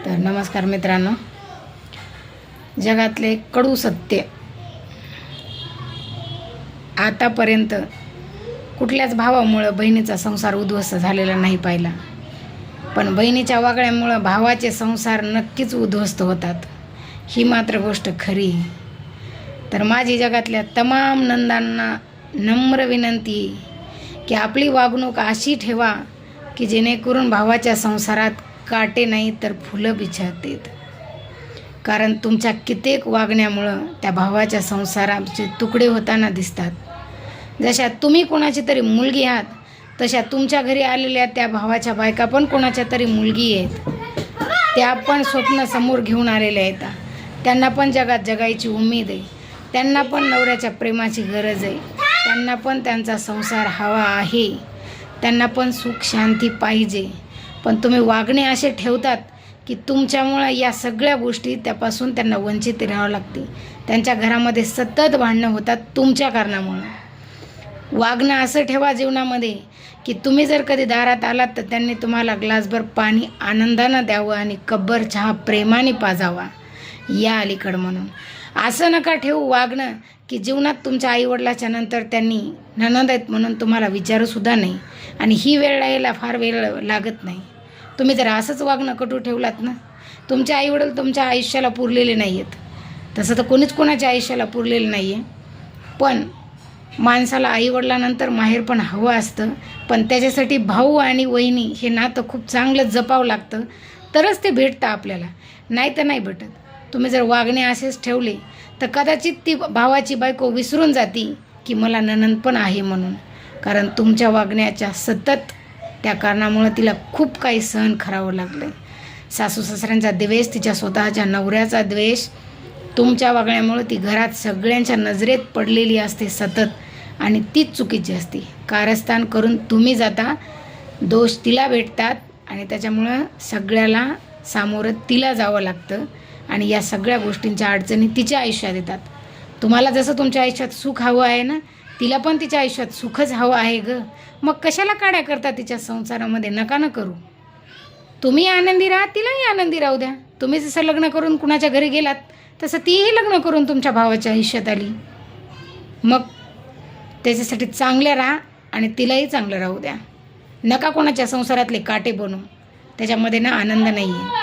तर नमस्कार मित्रांनो, जगातले कडू सत्य, आतापर्यंत कुठल्याच भावामुळं बहिणीचा संसार उद्ध्वस्त झालेला नाही पाहिला, पण बहिणीच्या वागण्यामुळं भावाचे संसार नक्कीच उद्ध्वस्त होतात, ही मात्र गोष्ट खरी. तर माझी जगातल्या तमाम नंदांना नम्र विनंती की आपली वागणूक अशी ठेवा की जेणेकरून भावाच्या संसारात काटे नाही तर फुलं बिछातेत. कारण तुमच्या कित्येक वागण्यामुळं त्या भावाच्या संसाराचे तुकडे होताना दिसतात. जशा तुम्ही कोणाची तरी मुलगी आहात, तशा तुमच्या घरी आलेल्या त्या भावाच्या बायका पण कोणाच्या तरी मुलगी आहेत. त्या पण स्वप्न समोर घेऊन आलेल्या आहेत. त्यांना पण जगात जगायची उमेद आहे. त्यांना पण नवऱ्याच्या प्रेमाची गरज आहे. त्यांना पण त्यांचा संसार हवा आहे. त्यांना पण सुख शांती पाहिजे. पण तुम्ही वागणे असे ठेवतात की तुमच्यामुळं या सगळ्या गोष्टी त्यापासून त्यांना वंचित राहावं लागते. त्यांच्या घरामध्ये सतत भांडणं होतात तुमच्या कारणामुळं. वागणं असं ठेवा जीवनामध्ये की तुम्ही जर कधी दारात आलात तर त्यांनी तुम्हाला ग्लासभर पाणी आनंदानं द्यावं आणि कब्बर चहा प्रेमाने पाजावा, या अलीकडं म्हणून. असं नका ठेवू वागणं की जीवनात तुमच्या आईवडिलाच्या नंतर त्यांनी नणंद आहेत म्हणून तुम्हाला विचारूसुद्धा नाही, आणि ही वेळ यायला फार वेळ लागत नाही. तुम्ही जर असंच वागणं कटू ठेवलात ना, तुमचे आईवडील तुमच्या आयुष्याला पुरलेले नाही आहेत. तसं तर कोणीच कोणाच्या आयुष्याला पुरलेलं नाही आहे. पण माणसाला आईवडिलानंतर माहेर पण हवं असतं, पण त्याच्यासाठी भाऊ आणि वहिनी हे नातं खूप चांगलं जपावं लागतं, तरच ते भेटतं आपल्याला, नाही तर नाही भेटत. तुम्ही जर वागणे असेच ठेवले तर कदाचित ती भावाची बायको विसरून जाती की मला नणंद पण आहे म्हणून. कारण तुमच्या वागण्याच्या सतत त्या कारणामुळं तिला खूप काही सहन करावं लागलं. सासू सासऱ्यांचा द्वेष, तिच्या स्वतःच्या नवऱ्याचा द्वेष, तुमच्या वागण्यामुळं ती घरात सगळ्यांच्या नजरेत पडलेली असते सतत, आणि तीच चुकीची असते. कारस्थान करून तुम्ही जाता, दोष तिला भेटतात, आणि त्याच्यामुळं सगळ्याला सामोरं तिला जावं लागतं, आणि या सगळ्या गोष्टींच्या अडचणी तिच्या आयुष्यात येतात. तुम्हाला जसं तुमच्या आयुष्यात सुख हवं आहे ना, तिला पण तिच्या आयुष्यात सुखच हवं आहे ग. मग कशाला काड्या करता तिच्या संसारामध्ये? नका न करू. तुम्ही आनंदी राहा, तिलाही आनंदी राहू द्या. तुम्ही जसं लग्न करून कुणाच्या घरी गेलात तसं तीही लग्न करून तुमच्या भावाच्या आयुष्यात आली. मग त्याच्यासाठी चांगल्या राहा आणि तिलाही चांगलं राहू द्या. नका कोणाच्या संसारातले काटे बनू, त्याच्यामध्ये ना आनंद नाही आहे.